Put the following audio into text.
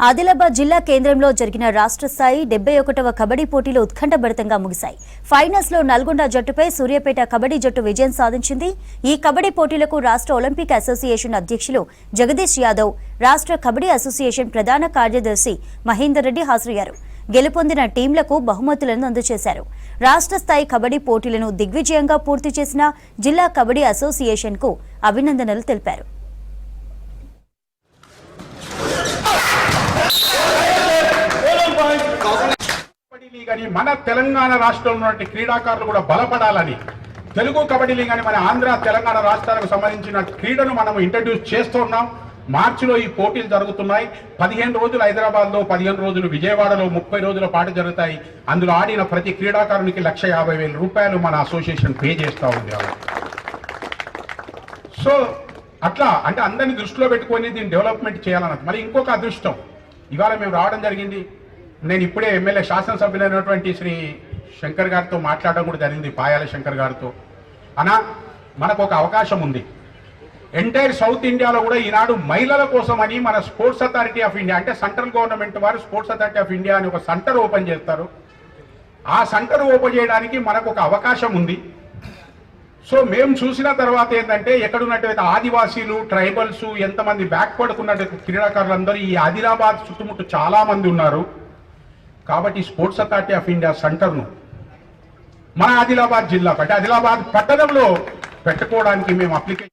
ఆదిలాబాద్ జిల్లా కేంద్రంలో జరిగిన రాష్ట్ర స్థాయి 71వ కబడ్డీ పోటీలు ఉత్కంఠభరితంగా ముగిశాయి. ఫైనల్స్ లో నల్గొండ జట్టుపై సూర్యాపేట కబడ్డీ జట్టు విజయం సాధించింది. ఈ కబడ్డీ పోటీలకు రాష్ట్ర ఒలింపిక్ అసోసియేషన్ అధ్యక్షులు జగదీష్ యాదవ్, రాష్ట్ర కబడ్డీ అసోసియేషన్ ప్రధాన కార్యదర్శి మహేందర్ రెడ్డి హాజరయ్యారు. గెలుపొందిన టీంలకు బహుమతులను అందజేశారు. రాష్ట్ర స్థాయి కబడ్డీ పోటీలను దిగ్విజయంగా పూర్తి చేసిన జిల్లా కబడ్డీ అసోసియేషన్ కు అభినందనలు తెలిపారు. మన తెలంగాణ రాష్ట్రంలో క్రీడాకారులు కూడా బలపడాలని, తెలుగు కబడ్డీ లీగ్ అని మన ఆంధ్ర తెలంగాణ రాష్ట్రాలకు సంబంధించిన క్రీడను మనం ఇంట్రడ్యూస్ చేస్తున్నాం. మార్చిలో ఈ పోటీలు జరుగుతున్నాయి. 15 రోజులు హైదరాబాద్లో, 15 రోజులు విజయవాడలో, 30 రోజుల పాటు జరుగుతాయి. అందులో ఆడిన ప్రతి క్రీడాకారునికి 1,50,000 రూపాయలు మన అసోసియేషన్ పే చేస్తూ ఉంది. సో అట్లా అంటే అందరినీ దృష్టిలో పెట్టుకొని దీన్ని డెవలప్మెంట్ చేయాలన్నది. మరి ఇంకొక అదృష్టం, ఇవాళ మేము రావడం జరిగింది. నేను ఇప్పుడే ఎమ్మెల్యే శాసనసభ్యులైనటువంటి శ్రీ శంకర్ గారితో మాట్లాడడం కూడా జరిగింది, పాయాల శంకర్ గారితో. అనా మనకు ఒక అవకాశం ఉంది. ఎంటైర్ సౌత్ ఇండియాలో కూడా ఈనాడు మహిళల కోసమని మన స్పోర్ట్స్ అథారిటీ ఆఫ్ ఇండియా, అంటే సెంట్రల్ గవర్నమెంట్ వారు స్పోర్ట్స్ అథారిటీ ఆఫ్ ఇండియా అని ఒక సెంటర్ ఓపెన్ చేస్తారు. ఆ సెంటర్ ఓపెన్ చేయడానికి మనకు ఒక అవకాశం ఉంది. సో మేము చూసిన తర్వాత ఏంటంటే ఎక్కడున్నట్టు ఆదివాసీలు, ట్రైబల్స్, ఎంతమంది బ్యాక్వర్డ్ ఉన్నట్టు క్రీడాకారులందరూ ఈ ఆదిలాబాద్ చుట్టుముట్టు చాలా మంది ఉన్నారు. కాబట్టి స్పోర్ట్స్ అథారిటీ ఆఫ్ ఇండియా సెంటర్ను మన ఆదిలాబాద్ జిల్లా అంటే ఆదిలాబాద్ పట్టణంలో పెట్టుకోవడానికి మేము అప్లికేషన్